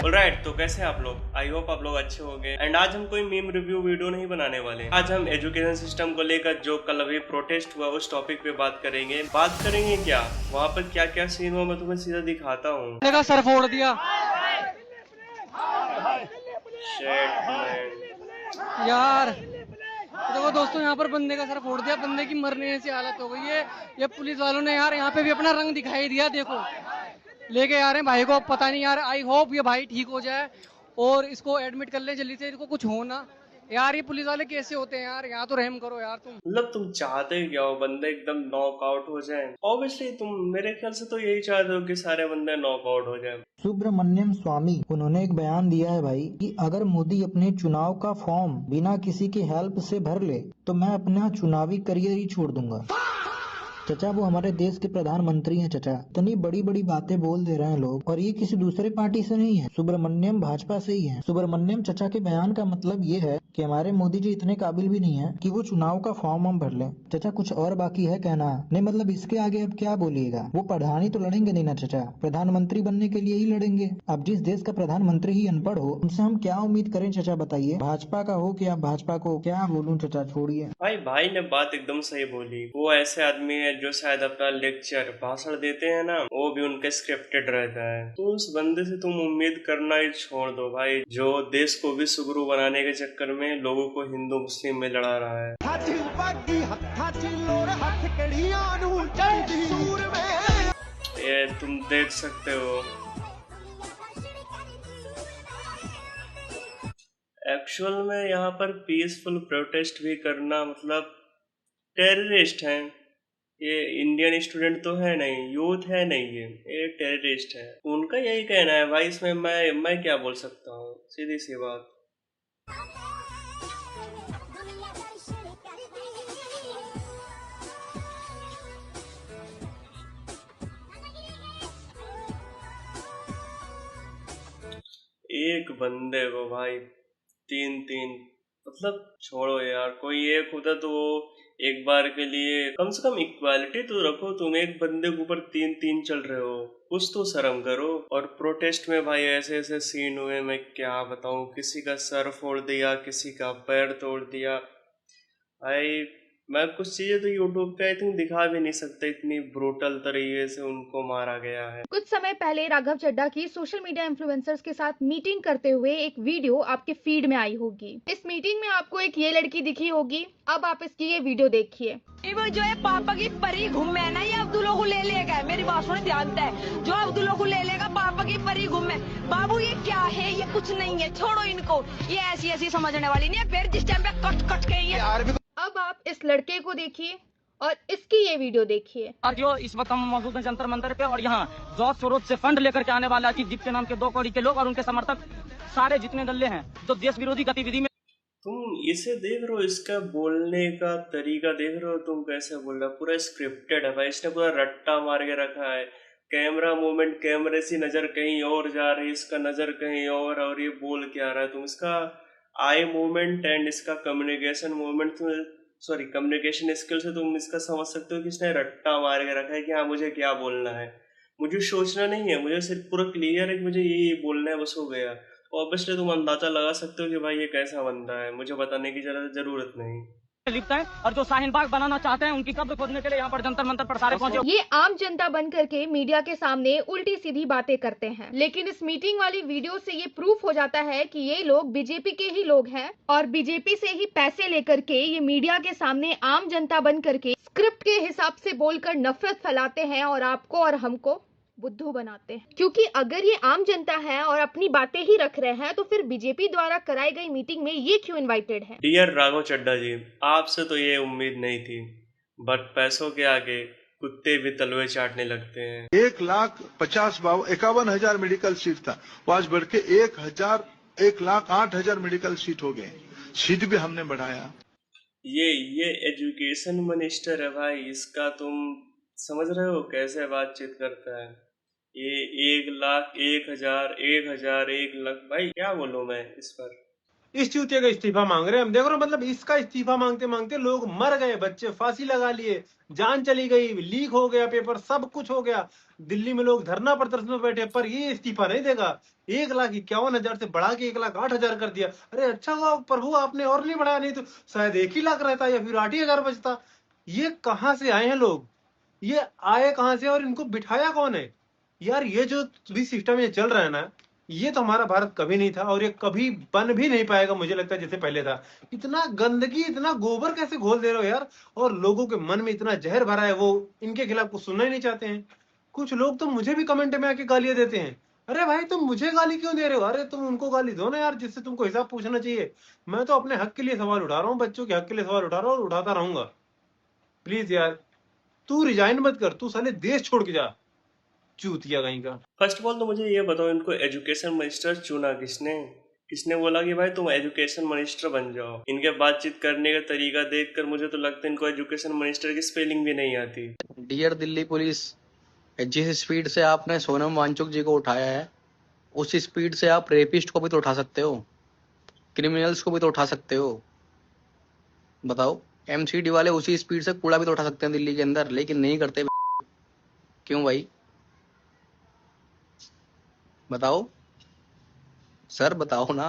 Alright, तो कैसे हैं आप लोग? आई होप आप लोग अच्छे होंगे। एंड आज हम कोई मीम रिव्यू वीडियो नहीं बनाने वाले। आज हम एजुकेशन सिस्टम को लेकर जो कल अभी प्रोटेस्ट हुआ उस टॉपिक पे बात करेंगे। क्या वहाँ पर क्या क्या सीन हुआ, मैं तुम्हें सीधा दिखाता हूँ। सर फोड़ दिया यार। देखो दोस्तों, यहाँ पर बंदे का सर फोड़ दिया, बंदे की मरने ऐसी हालत हो गई है। ये पुलिस वालों ने यार यहाँ पे भी अपना रंग दिखाई दिया। देखो लेके आ रहे हैं भाई को, पता नहीं यार। आई होप ये भाई ठीक हो जाए और इसको एडमिट कर ले जल्दी से, इसको कुछ हो ना। यार ये पुलिस वाले कैसे होते हैं यार, यहाँ तो रहम करो यार तुम। मतलब तुम चाहते क्या हो? बंदे एकदम नॉकआउट हो जाए? ऑब्वियसली तुम मेरे ख्याल से तो यही चाहते हो कि सारे बंदे नॉकआउट हो जाए। सुब्रमण्यम स्वामी उन्होंने एक बयान दिया है भाई कि अगर मोदी अपने चुनाव का फॉर्म बिना किसी की हेल्प से भर ले तो मैं अपना चुनावी करियर ही छोड़ दूंगा। चचा वो हमारे देश के प्रधानमंत्री हैं चचा। इतनी बड़ी बड़ी बातें बोल दे रहे हैं लोग, और ये किसी दूसरे पार्टी से नहीं है, सुब्रमण्यम भाजपा से ही है। सुब्रमण्यम चचा के बयान का मतलब ये है कि हमारे मोदी जी इतने काबिल भी नहीं है कि वो चुनाव का फॉर्म हम भर लें। चचा कुछ और बाकी है कहना? नहीं मतलब इसके आगे अब क्या बोलिएगा? वो प्रधानी तो लड़ेंगे नहीं ना चचा, प्रधानमंत्री बनने के लिए ही लड़ेंगे। अब जिस देश का प्रधानमंत्री ही अनपढ़ हो, उनसे हम क्या उम्मीद करें चचा बताइए? भाजपा का हो कि आप भाजपा को क्या बोलूं चचा, छोड़िए। भाई ने बात एकदम सही बोली। वो ऐसे आदमी है जो शायद अपना लेक्चर भाषण देते हैं ना, वो भी उनके स्क्रिप्टेड रहता है। तो उस बंदे से तुम उम्मीद करना ही छोड़ दो भाई, जो देश को विश्व गुरु बनाने के चक्कर में लोगों को हिंदू मुस्लिम में लड़ा रहा है। ये तुम देख सकते हो। एक्चुअल में यहाँ पर पीसफुल प्रोटेस्ट भी करना मतलब टेररिस्ट हैं। ये इंडियन स्टूडेंट तो है नहीं, यूथ है नहीं, ये टेररिस्ट है। उनका यही कहना है भाई, इसमें मैं क्या बोल सकता हूँ? सीधी सी बात। एक बंदे को भाई तीन तीन, मतलब छोड़ो यार, कोई एक होता तो वो एक बार के लिए कम से कम इक्वालिटी तो रखो। तुम एक बंदे के ऊपर तीन तीन चल रहे हो, कुछ तो शर्म करो। और प्रोटेस्ट में भाई ऐसे ऐसे सीन हुए, मैं क्या बताऊं। किसी का सर फोड़ दिया, किसी का पैर तोड़ दिया। भाई मैं कुछ चीजें तो यूट्यूब पे आई थिंक दिखा भी नहीं सकते, इतनी ब्रूटल तरीके से उनको मारा गया है। कुछ समय पहले राघव चड्ढा की सोशल मीडिया इन्फ्लुएंसर्स के साथ मीटिंग करते हुए एक वीडियो आपके फीड में आई होगी। इस मीटिंग में आपको एक ये लड़की दिखी होगी। अब आप इसकी ये वीडियो देखिए। वो जो है पापा की परी घूम है ना, ये अब्दुल्लो को ले लेगा। मेरी बात सुन ध्यान दे, जो अब्दुल्लो को ले लेगा पापा की परी घूम है। बाबू ये क्या है? ये कुछ नहीं है, छोड़ो इनको। ये ऐसी ऐसी समझने वाली नहीं है। फिर जिस टाइम पे कट कट के ये। अब आप इस लड़के को देखिए और इसकी ये वीडियो देखिए। और जो इस वक्त हम मौजूद हैं जंतर मंतर पे, और यहाँ जॉर्ज सोरोस से फंड लेकर के आने वाला अजीत के नाम के 2 कौड़ी के लोग और उनके समर्थक सारे जितने दल्ले हैं जो देश विरोधी गतिविधि में। तुम इसे देख रहे हो, इसका बोलने का तरीका देख रहे हो तुम कैसे बोल रहा है? पूरा स्क्रिप्टेड है भाई, इसने पूरा रट्टा मार के रखा है। कैमरा मूवमेंट, कैमरे से नजर कहीं और जा रही है, इसका नजर कहीं और ये बोल क्या रहा है। तुम इसका आई मूवमेंट एंड इसका communication movement, sorry communication skill से तुम इसका समझ सकते हो कि इसने रट्टा मार के रखा है कि हाँ मुझे क्या बोलना है। मुझे सोचना नहीं है, मुझे सिर्फ पूरा क्लियर है कि मुझे ये बोलना है, बस हो गया। ऑब्वियसली तुम अंदाजा लगा सकते हो कि भाई ये कैसा बंदा है, मुझे बताने की जरूरत नहीं। लिखता है, और जो शाहीन बाग बनाना चाहते हैं उनकी कब्र खोदने के लिए यहाँ पर जंतर मंतर पर सारे पहुंचे। ये आम जनता बन करके मीडिया के सामने उल्टी सीधी बातें करते हैं, लेकिन इस मीटिंग वाली वीडियो से ये प्रूफ हो जाता है कि ये लोग बीजेपी के ही लोग हैं और बीजेपी से ही पैसे लेकर के ये मीडिया के सामने आम जनता बन करके स्क्रिप्ट के हिसाब से बोलकर नफरत फैलाते हैं और आपको और हमको बुद्धू बनाते हैं। क्योंकि अगर ये आम जनता है और अपनी बातें ही रख रहे हैं तो फिर बीजेपी द्वारा कराई गई मीटिंग में ये क्यों इनवाइटेड है? डियर राघव चड्ढा जी, आपसे तो ये उम्मीद नहीं थी, बट पैसों के आगे कुत्ते भी तलवे चाटने लगते हैं। 1,51,000 मेडिकल सीट था, वो आज बढ़ के 1,08,000 मेडिकल सीट हो गए। सीट भी हमने बढ़ाया। ये एजुकेशन मिनिस्टर है भाई, इसका तुम समझ रहे हो कैसे बातचीत करता है? ये 1,00,000, 1,000, 1,000, 1 लाख, भाई क्या बोलूं मैं इस पर। इस चूतिया का इस्तीफा मांग रहे हैं हम। देख रहे हो, मतलब इसका इस्तीफा मांगते मांगते लोग मर गए, बच्चे फांसी लगा लिए, जान चली गई, लीक हो गया पेपर, सब कुछ हो गया। दिल्ली में लोग धरना प्रदर्शन में बैठे, पर ये इस्तीफा नहीं देगा। 1,51,000 से बढ़ा के 1,08,000 कर दिया। अरे अच्छा हुआ प्रभु आपने और नहीं बढ़ाया, नहीं तो शायद 1 ही लाख रहता या फिर 8,000 बचता। ये कहाँ से आए हैं लोग, ये आए कहाँ से और इनको बिठाया कौन है यार? ये जो भी सिस्टम ये चल रहा है ना, ये तो हमारा भारत कभी नहीं था और ये कभी बन भी नहीं पाएगा, मुझे लगता है जैसे पहले था। इतना गंदगी, इतना गोबर कैसे घोल दे रहे हो यार? और लोगों के मन में इतना जहर भरा है, वो इनके खिलाफ कुछ सुनना ही नहीं चाहते हैं। कुछ लोग तो मुझे भी कमेंट में आके गालियां देते हैं। अरे भाई तुम मुझे गाली क्यों दे रहे हो? अरे तुम उनको गाली दो ना यार, जिससे तुमको हिसाब पूछना चाहिए। मैं तो अपने हक के लिए सवाल उठा रहा हूँ, बच्चों के हक के लिए सवाल उठा रहा हूँ और उठाता रहूंगा। प्लीज यार तू रिजाइन मत कर, तू साले देश छोड़ के जा, चूतिया कहीं का। फर्स्ट ऑफ ऑल तो मुझे ये बताओ, इनको एजुकेशन मिनिस्टर चुना किसने? किसने बोला कि भाई तुम एजुकेशन मिनिस्टर बन जाओ? इनके बातचीत करने का तरीका देखकर मुझे तो लगता है इनको एजुकेशन मिनिस्टर की स्पेलिंग भी नहीं आती। डियर दिल्ली पुलिस, जिस स्पीड से आपने सोनम वांगचुक जी को उठाया है, उस स्पीड से आप रेपिस्ट को भी तो उठा सकते हो, क्रिमिनल्स को भी तो उठा सकते हो। बताओ, एमसीडी वाले उसी स्पीड से कूड़ा भी तो उठा सकते हैं दिल्ली के अंदर, लेकिन नहीं करते। क्यों भाई? बताओ सर, बताओ ना।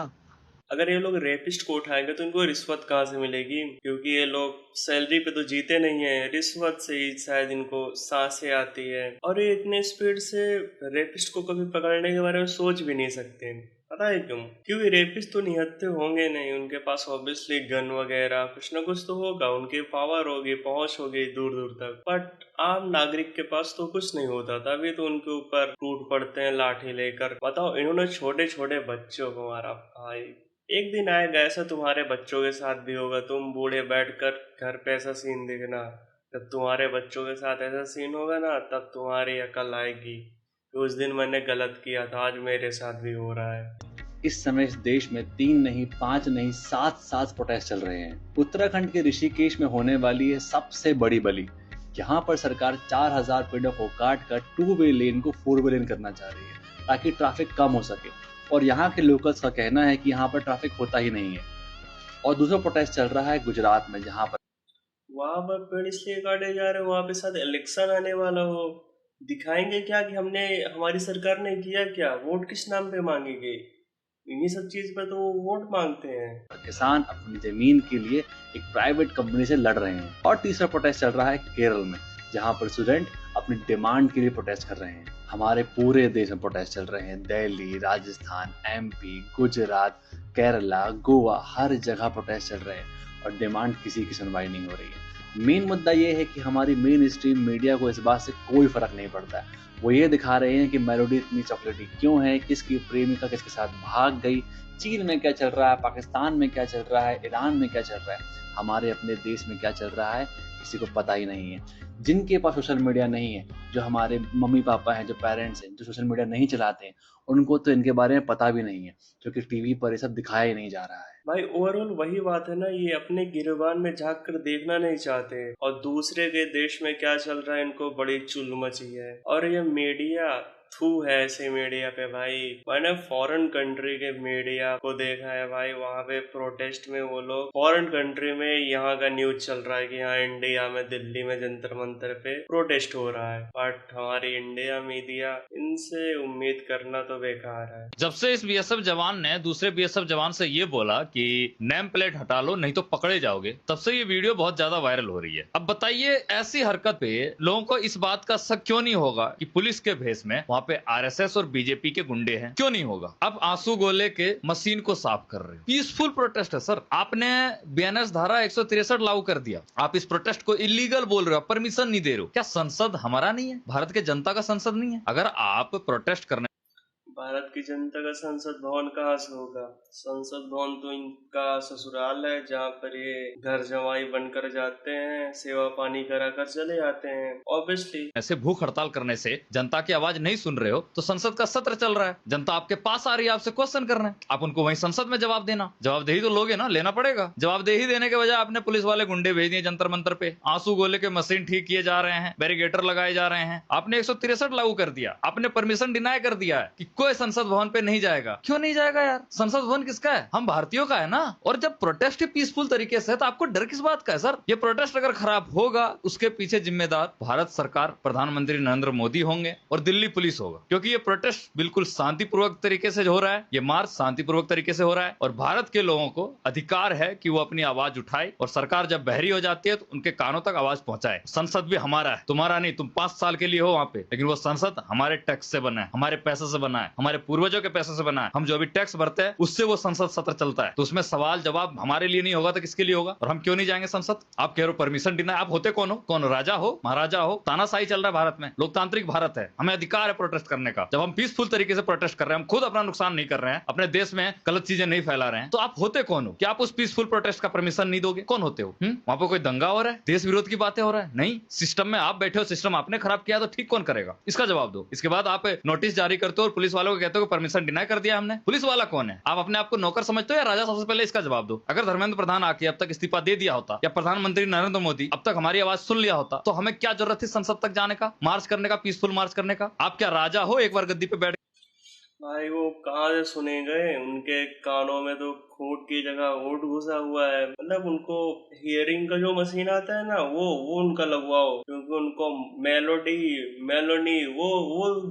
अगर ये लोग रेपिस्ट को उठाएंगे तो इनको रिश्वत कहाँ से मिलेगी? क्योंकि ये लोग सैलरी पे तो जीते नहीं है, रिश्वत से ही शायद इनको सांसें आती है। और ये इतने स्पीड से रेपिस्ट को कभी पकड़ने के बारे में सोच भी नहीं सकते। पता है क्यों? क्योंकि रेपिस्ट तो निहत्थे होंगे नहीं, उनके पास ऑब्वियसली गन वगैरह कुछ ना कुछ तो होगा, उनके पावर होगी, पहुंच होगी दूर दूर तक। बट आम नागरिक के पास तो कुछ नहीं होता, तभी तो उनके ऊपर टूट पड़ते हैं लाठी लेकर। बताओ, इन्होंने छोटे छोटे बच्चों को मारा। भाई एक दिन आएगा ऐसा तुम्हारे बच्चों के साथ भी होगा, तुम बूढ़े बैठकर घर पे ऐसा सीन देखना। जब तुम्हारे बच्चों के साथ ऐसा सीन होगा ना, तब तुम्हारी अकल आएगी कि उस दिन मैंने गलत किया था, आज मेरे साथ भी हो रहा है। इस समय इस देश में 3 नहीं, 5 नहीं, 7 प्रोटेस्ट चल रहे हैं। उत्तराखंड के ऋषिकेश में होने वाली है सबसे बड़ी बलि। यहाँ पर सरकार 4,000 पेड़ों को काट कर 2 वे लेन को 4 वे लेन करना चाह रही है ताकि ट्रैफिक कम हो सके। और यहाँ के लोकल्स का कहना है कि यहाँ पर ट्रैफिक होता ही नहीं है। और दूसरा प्रोटेस्ट चल रहा है गुजरात में, जहाँ पर वहां पर पेड़ इसलिए काटे जा रहे हो, वहां पे साथ इलेक्शन आने वाला हो, दिखाएंगे क्या कि हमने, हमारी सरकार ने किया क्या? वोट किस नाम पे मांगेंगे? इन्हीं सब चीज पे तो वोट मांगते हैं। किसान अपनी जमीन के लिए एक प्राइवेट कंपनी से लड़ रहे हैं। और तीसरा प्रोटेस्ट चल रहा है केरल में, जहाँ पर स्टूडेंट अपनी डिमांड के लिए प्रोटेस्ट कर रहे हैं। हमारे पूरे देश में प्रोटेस्ट चल रहे हैं, दिल्ली, राजस्थान, एमपी, गुजरात, केरला, गोवा, हर जगह प्रोटेस्ट चल रहे हैं और डिमांड किसी की सुनवाई नहीं हो रही है। मेन मुद्दा ये है कि हमारी मेन स्ट्रीम मीडिया को इस बात से कोई फर्क नहीं पड़ता है। वो ये दिखा रहे हैं कि मेलोडी इतनी चॉकलेटी क्यों है, किसकी प्रेमिका किसके साथ भाग गई, चीन में क्या चल रहा है, पाकिस्तान में क्या चल रहा है, ईरान में क्या चल रहा है, हमारे अपने देश में क्या चल रहा है, किसी को पता ही नहीं है। जिनके पास सोशल मीडिया नहीं है, जो हमारे मम्मी पापा हैं, जो पेरेंट्स हैं, जो सोशल मीडिया नहीं चलाते हैं, उनको तो इनके बारे में पता भी नहीं है, क्योंकि टीवी पर ये सब दिखाया ही नहीं जा रहा है। भाई ओवरऑल वही बात है ना, ये अपने गिरबान में झांक कर देखना नहीं चाहते और दूसरे के देश में क्या चल रहा है इनको बड़ी चुल मची है। और ये मीडिया थू है ऐसे मीडिया पे। भाई मैंने फॉरेन कंट्री के मीडिया को देखा है भाई, वहाँ पे प्रोटेस्ट में वो लोग फॉरेन कंट्री में यहाँ का न्यूज चल रहा है कि यहाँ इंडिया में दिल्ली में जंतर मंतर पे प्रोटेस्ट हो रहा है। बट हमारी इंडिया मीडिया, इनसे उम्मीद करना तो बेकार है। जब से इस बीएसएफ जवान ने दूसरे बीएसएफ जवान से ये बोला कि नेम प्लेट हटा लो नहीं तो पकड़े जाओगे, तब से ये वीडियो बहुत ज्यादा वायरल हो रही है। अब बताइए ऐसी हरकत पे लोगों को इस बात का शक क्यों नहीं होगा कि पुलिस के भेष में वहाँ पे आरएसएस और बीजेपी के गुंडे हैं? क्यों नहीं होगा? अब आंसू गोले के मशीन को साफ कर रहे हो। पीसफुल प्रोटेस्ट है सर, आपने बीएनएस धारा 163 लागू कर दिया, आप इस प्रोटेस्ट को इलीगल बोल रहे हो, परमिशन नहीं दे रहे हो। क्या संसद हमारा नहीं है? भारत के जनता का संसद नहीं है? अगर आप प्रोटेस्ट करने, भारत की जनता का संसद भवन कहाँ से होगा? संसद भवन तो इनका ससुराल है, जहाँ पर ये घर जमाई बनकर जाते हैं, सेवा पानी करा कर चले जाते हैं। ऑब्वियसली ऐसे भूख हड़ताल करने से जनता की आवाज नहीं सुन रहे हो, तो संसद का सत्र चल रहा है, जनता आपके पास आ रही है आपसे क्वेश्चन करना है, आप उनको वहीं संसद में जवाब देना। जवाबदेही तो लोगे ना, लेना पड़ेगा। जवाबदेही देने के बजाय आपने पुलिस वाले गुंडे भेज दिए जंतर मंतर पे, आंसू गोले के मशीन ठीक किए जा रहे हैं, बैरिगेटर लगाए जा रहे हैं। आपने 163 लागू कर दिया, आपने परमिशन डिनाई कर दिया है कि कोई कोई संसद भवन पे नहीं जाएगा। क्यों नहीं जाएगा यार? संसद भवन किसका है? हम भारतीयों का है ना। और जब प्रोटेस्ट पीसफुल तरीके से, तो आपको डर किस बात का है सर? ये प्रोटेस्ट अगर खराब होगा, उसके पीछे जिम्मेदार भारत सरकार, प्रधानमंत्री नरेंद्र मोदी होंगे और दिल्ली पुलिस होगा, क्योंकि ये प्रोटेस्ट बिल्कुल शांतिपूर्वक तरीके से हो रहा है, ये मार्च शांतिपूर्वक तरीके से हो रहा है और भारत के लोगों को अधिकार है कि वो अपनी आवाज उठाए और सरकार जब बहरी हो जाती है तो उनके कानों तक आवाज पहुंचाए। संसद भी हमारा है, तुम्हारा नहीं। तुम 5 साल के लिए हो वहां पे, लेकिन वो संसद हमारे टैक्स से बना है, हमारे पैसे से बना है, हमारे पूर्वजों के पैसे से बना है। हम जो अभी टैक्स भरते हैं उससे वो संसद सत्र चलता है, तो उसमें सवाल जवाब हमारे लिए नहीं होगा तो किसके लिए होगा? और हम क्यों नहीं जाएंगे संसद? आप कह रहे हो परमिशन डिनाई, आप होते कौन हो? कौन राजा हो, महाराजा हो? तानाशाही चल रहा है भारत में, लोकतांत्रिक भारत है, हमें अधिकार है प्रोटेस्ट करने का। जब हम पीसफुल तरीके से प्रोटेस्ट कर रहे हैं, हम खुद अपना नुकसान नहीं कर रहे हैं, अपने देश में गलत चीजें नहीं फैला रहे हैं, तो आप होते कौन हो कि आप उस पीसफुल प्रोटेस्ट का परमिशन नहीं दोगे? कौन होते हो? वहां पर कोई दंगा हो रहा है, देश विरोध की बातें हो रहा है? नहीं, सिस्टम में आप बैठे हो, सिस्टम आपने खराब किया तो ठीक कौन करेगा? इसका जवाब दो। इसके बाद आप नोटिस जारी करते हो और पुलिस वालों को कहते हो कि परमिशन डिनाई कर दिया हमने। पुलिस वाला कौन है? आप अपने आप को नौकर समझते हो या राजा? सबसे पहले इसका जवाब दो। अगर धर्मेंद्र प्रधान आके अब तक इस्तीफा दे दिया होता या प्रधानमंत्री नरेंद्र मोदी अब तक हमारी आवाज सुन लिया होता, तो हमें क्या जरूरत थी संसद तक जाने का, मार्च करने का, पीसफुल मार्च करने का? आप क्या राजा हो एक बार गद्दी पे बैठ? भाई वो कहाँ से सुने गए? उनके कानों में तो खोट की जगह वोट घुसा हुआ है। मतलब उनको हियरिंग का जो मशीन आता है ना, वो उनका लगवाओ, क्योंकि उनको मेलोडी वो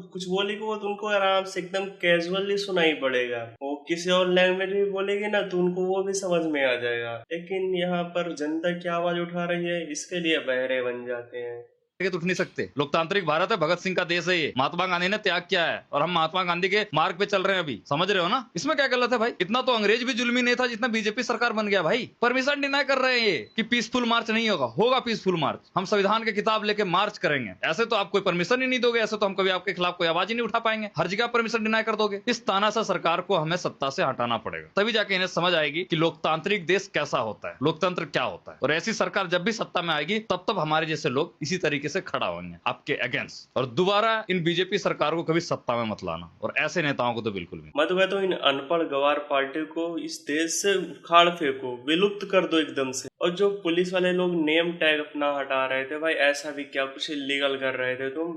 कुछ बोलेगी वो तो उनको आराम से एकदम कैजुअली सुनाई पड़ेगा। वो किसी और लैंग्वेज में बोलेगी ना तो उनको वो भी समझ में आ जाएगा। लेकिन यहाँ पर जनता की आवाज उठा रही है, इसके लिए बहरे बन जाते हैं। तो उठ नहीं सकते। लोकतांत्रिक भारत है, भगत सिंह का देश है ये, महात्मा गांधी ने त्याग किया है और हम महात्मा गांधी के मार्ग पे चल रहे हैं अभी, समझ रहे हो ना? इसमें क्या गलत है भाई? इतना तो अंग्रेज भी जुल्मी नहीं था जितना बीजेपी सरकार बन गया भाई। परमिशन डिनाई कर रहे हैं ये कि पीसफुल मार्च नहीं होगा पीसफुल मार्च। हम संविधान के किताब लेके मार्च करेंगे। ऐसे तो आप कोई परमिशन ही नहीं दोगे, ऐसे तो हम कभी आपके खिलाफ कोई आवाज ही नहीं उठा पाएंगे। हर जगह परमिशन डिनाई कर दोगे। इस तानाशाह सरकार को हमें सत्ता से हटाना पड़ेगा, तभी जाके इन्हें समझ आएगी कि लोकतांत्रिक देश कैसा होता है, लोकतंत्र क्या होता है। और ऐसी सरकार जब भी सत्ता में आएगी तब हमारे जैसे लोग इसी तरीके से खड़ा होंगे आपके अगेंस्ट। और दोबारा इन बीजेपी सरकारों को कभी सत्ता में मत लाना, और ऐसे नेताओं को तो बिल्कुल भी। मैं तो कहता हूँ इन अनपढ़ गवार पार्टी को इस देश से उखाड़ फेंको, विलुप्त कर दो एकदम से। और जो पुलिस वाले लोग नेम टैग अपना हटा रहे थे, भाई ऐसा भी क्या कुछ इलीगल कर रहे थे तुम?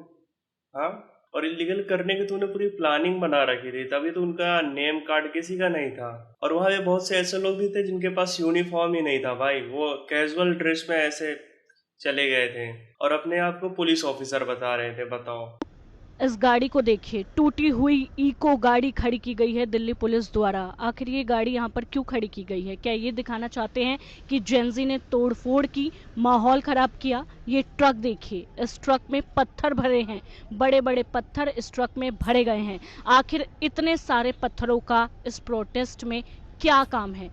हाँ, और इलीगल करने की तूने पूरी प्लानिंग बना रखी थी, तभी तो उनका नेम कार्ड किसी का नहीं था। और वहाँ पे बहुत से ऐसे लोग भी थे जिनके पास यूनिफॉर्म ही नहीं था भाई, वो कैजुअल ड्रेस में ऐसे चले गए थे और अपने आप को पुलिस ऑफिसर बता रहे थे। बताओ, इस गाड़ी को देखिए, टूटी हुई इको गाड़ी खड़ी की गई है दिल्ली पुलिस द्वारा। आखिर ये गाड़ी यहाँ पर क्यों खड़ी की गई है? क्या ये दिखाना चाहते हैं कि जेंजी ने तोड़फोड़ की, माहौल खराब किया? ये ट्रक देखिए, इस ट्रक में पत्थर भरे हैं, बड़े बड़े पत्थर इस ट्रक में भरे गए हैं। आखिर इतने सारे पत्थरों का इस प्रोटेस्ट में क्या काम है?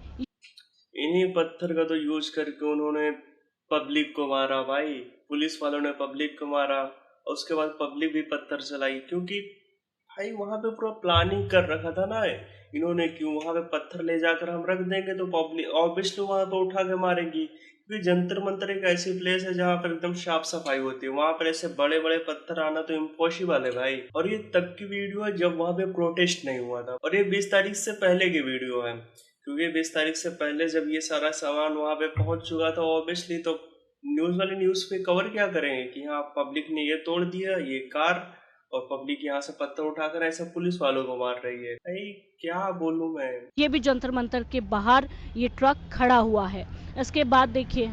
इन्हीं पत्थर का तो यूज करके उन्होंने पब्लिक को मारा भाई। पुलिस वालों ने पब्लिक को मारा और उसके बाद पब्लिक भी पत्थर चलाई, क्योंकि भाई वहां पे पूरा प्लानिंग कर रखा था ना इन्होंने। क्यों वहां पे पत्थर ले जाकर हम रख देंगे तो पब्लिक ऑब्वियसली वहां पे उठा के मारेगी, क्योंकि जंतर मंतर एक ऐसी प्लेस है जहाँ पर एकदम साफ सफाई होती है। वहां पर ऐसे बड़े बड़े पत्थर आना तो इम्पॉसिबल है भाई। और ये तब की वीडियो है जब वहां पे प्रोटेस्ट नहीं हुआ था, और ये 20 तारीख से पहले की वीडियो है, क्योंकि 20 तारीख से पहले जब ये सारा सामान वहां पे पहुंच चुका था ऑब्वियसली, तो न्यूज वाले न्यूज पे कवर क्या करेंगे कि हाँ पब्लिक ने ये तोड़ दिया ये कार, और पब्लिक यहाँ से पत्थर उठाकर ऐसे पुलिस वालों को मार रही है। भाई क्या बोलूं मैं। ये भी जंतर मंतर के बाहर ये ट्रक खड़ा हुआ है। इसके बाद देखिए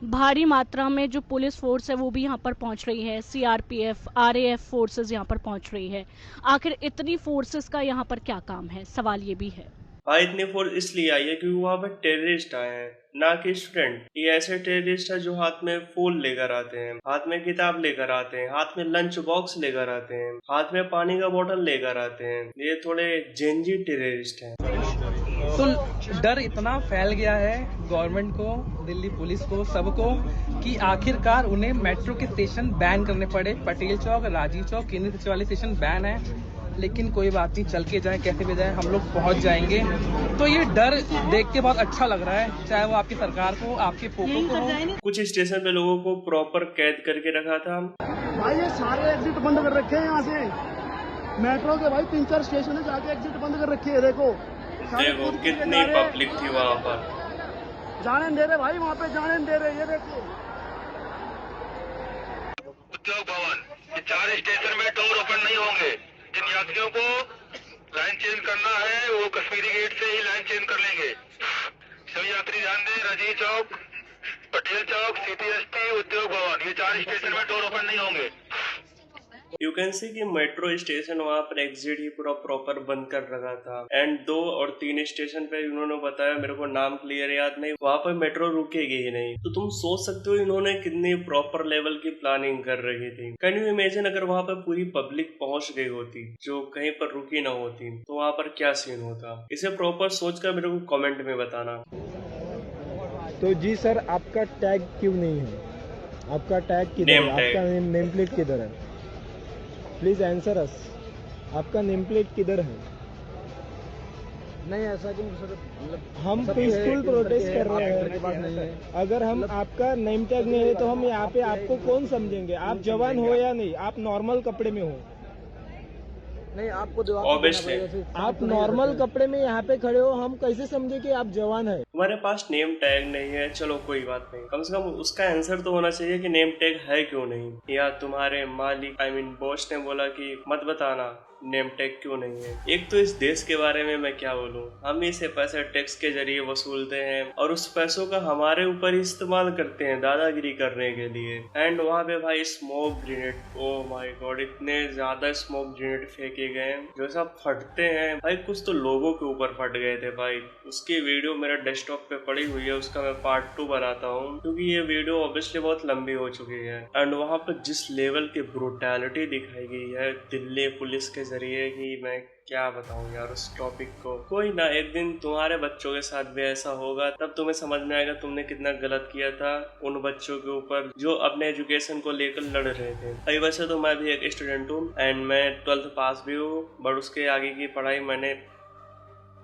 भारी मात्रा में जो पुलिस फोर्स है वो भी यहाँ पर पहुँच रही है। सीआरपीएफ, आरएएफ फोर्सेस यहाँ पर पहुँच रही है। आखिर इतनी फोर्सेस का यहाँ पर क्या काम है, सवाल ये भी है। हाँ, इतनी फोर्स इसलिए आई है क्योंकि वहाँ पे टेररिस्ट आए हैं, ना कि स्टूडेंट। ये ऐसे टेररिस्ट है जो हाथ में फूल लेकर आते हैं, हाथ में किताब लेकर आते हैं, हाथ में लंच बॉक्स लेकर आते हैं, हाथ में पानी का बोतल लेकर आते हैं। ये थोड़े जेंजी टेररिस्ट हैं। तो डर इतना फैल गया है गवर्नमेंट को, दिल्ली पुलिस को, सबको, कि आखिरकार उन्हें मेट्रो के स्टेशन बैन करने पड़े। पटेल चौक, राजीव चौक, केंद्रीय वाले स्टेशन बैन है, लेकिन कोई बात नहीं, चल के जाए कैसे भी जाए, हम लोग पहुंच जाएंगे। तो ये डर देख के बहुत अच्छा लग रहा है, चाहे वो आपकी सरकार को, आपके पोपो को हो। कुछ स्टेशन पे लोगों को प्रॉपर कैद करके रखा था। भाई ये सारे एग्जिट बंद कर रखे हैं यहाँ से, मेट्रो के भाई 3-4 स्टेशन है, जाके एग्जिट बंद कर रखे है। देखो कितनी पब्लिक थी वहाँ पर, जाने दे रहे भाई, वहाँ पे जाने दे रहे। ये देखो उद्योग भवन ये 4 स्टेशन में डोर ओपन नहीं होंगे। जिन यात्रियों को लाइन चेंज करना है वो कश्मीरी गेट से ही लाइन चेंज कर लेंगे। सभी यात्री ध्यान दें, राजीव चौक, पटेल चौक, CTST, उद्योग भवन, ये 4 स्टेशन में डोर ओपन नहीं होंगे। यू कैन सी कि मेट्रो स्टेशन वहाँ पर एग्जिट ही पूरा प्रॉपर बंद कर रखा था। एंड 2 और 3 स्टेशन पे उन्होंने बताया, मेरे को नाम क्लियर याद नहीं, वहाँ पर मेट्रो रुकेगी ही नहीं। तो तुम सोच सकते हो इन्होंने कितनी प्रॉपर लेवल की प्लानिंग कर रही थी। कैन यू इमेजिन अगर वहाँ पर पूरी पब्लिक पहुंच गई होती जो कहीं पर रुकी ना होती तो वहाँ पर क्या सीन होता। इसे प्रॉपर सोच कर मेरे को कॉमेंट में बताना। तो जी सर, आपका टैग क्यों नहीं है? आपका टैग किधर है? आपका नेम प्लेट किधर है? प्लीज आंसर अस। आपका नेम प्लेट किधर है? नहीं ऐसा क्यों सर, मतलब हम पीसफुल प्रोटेस्ट कर रहे हैं। अगर हम आपका नेम टैग नहीं है तो हम यहाँ पे आपको कौन समझेंगे? आप जवान हो या नहीं? आप नॉर्मल कपड़े में हो? नहीं, आपको आप नॉर्मल कपड़े में यहाँ पे खड़े हो, हम कैसे समझे कि आप जवान है? तुम्हारे पास नेम टैग नहीं है, चलो कोई बात नहीं, कम से कम उसका आंसर तो होना चाहिए कि नेम टैग है क्यों नहीं। या तुम्हारे मालिक बॉस ने बोला कि मत बताना नेम टैग क्यों नहीं है। एक तो इस देश के बारे में मैं क्या बोलूं, हम इसे पैसे टैक्स के जरिए वसूलते हैं और उस पैसों का हमारे ऊपर इस्तेमाल करते हैं दादागिरी करने के लिए। एंड वहाँ पे भाई smoke grenade, oh my God, इतने ज्यादा स्मोक ग्रेनेड फेंके गए जो सब फटते हैं भाई। कुछ तो लोगों के ऊपर फट गए थे भाई। उसकी वीडियो मेरे डेस्कटॉप पे पड़ी हुई है, उसका मैं पार्ट 2 बनाता हूँ क्योंकि ये वीडियो ऑब्वियसली बहुत लंबी हो चुकी है। एंड वहाँ पे जिस लेवल की ब्रूटैलिटी दिखाई गई है दिल्ली पुलिस के जरिए कि मैं क्या बताऊं यार उस टॉपिक को। कोई ना, एक दिन तुम्हारे बच्चों के साथ भी ऐसा होगा, तब तुम्हें समझ में आएगा तुमने कितना गलत किया था उन बच्चों के ऊपर जो अपने एजुकेशन को लेकर लड़ रहे थे। अभी वैसे तो मैं भी एक स्टूडेंट हूँ एंड मैं 12th पास भी हूँ, बट उसके आगे की पढ़ाई मैंने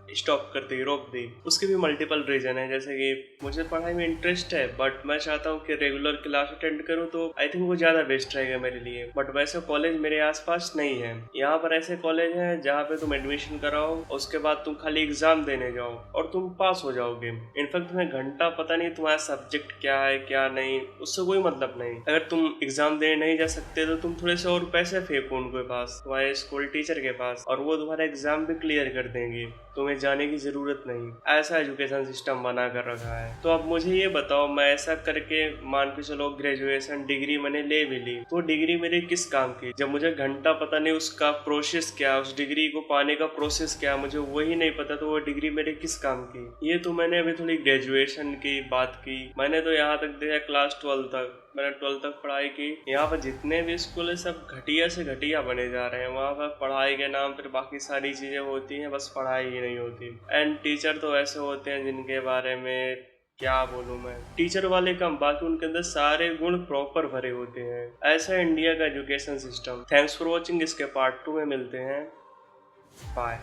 स्टॉप कर दी, रोक दी। उसके भी मल्टीपल रीजन है, जैसे कि मुझे पढ़ाई में इंटरेस्ट है बट मैं चाहता हूँ कि रेगुलर क्लास अटेंड करूँ, तो आई थिंक वो ज़्यादा बेस्ट रहेगा मेरे लिए। बट वैसे कॉलेज मेरे आसपास नहीं है। यहाँ पर ऐसे कॉलेज हैं जहाँ पे तुम एडमिशन कराओ, उसके बाद तुम खाली एग्जाम देने जाओ और तुम पास हो जाओगे। इनफैक्ट तुम्हें घंटा पता नहीं तुम्हारा सब्जेक्ट क्या है क्या नहीं, उससे कोई मतलब नहीं। अगर तुम एग्जाम देने नहीं जा सकते तो तुम थोड़े से और पैसे फेंको उनके पास, तुम्हारे स्कूल टीचर के पास, और वो तुम्हारा एग्जाम भी क्लियर कर देंगे, तुम्हें जाने की जरूरत नहीं। ऐसा एजुकेशन सिस्टम बना कर रखा है। तो अब मुझे ये बताओ, मैं ऐसा करके मान के चलो ग्रेजुएशन डिग्री मैंने ले भी ली, तो डिग्री मेरे किस काम की जब मुझे घंटा पता नहीं उसका प्रोसेस क्या, उस डिग्री को पाने का प्रोसेस क्या, मुझे वही नहीं पता, तो वो डिग्री मेरे किस काम की। ये तो मैंने अभी थोड़ी ग्रेजुएशन की बात की, मैंने तो यहाँ तक देखा क्लास 12 तक, मैंने 12 तक पढ़ाई की। यहाँ पर जितने भी स्कूल है सब घटिया से घटिया बने जा रहे हैं। वहाँ पर पढ़ाई के नाम पर बाकी सारी चीजें होती हैं, बस पढ़ाई ही नहीं होती। एंड टीचर तो ऐसे होते हैं जिनके बारे में क्या बोलूं मैं, टीचर वाले कम, बाकी उनके अंदर सारे गुण प्रॉपर भरे होते हैं। ऐसा है इंडिया का education system. Thanks for watching. इसके पार्ट 2 में मिलते हैं। बाय।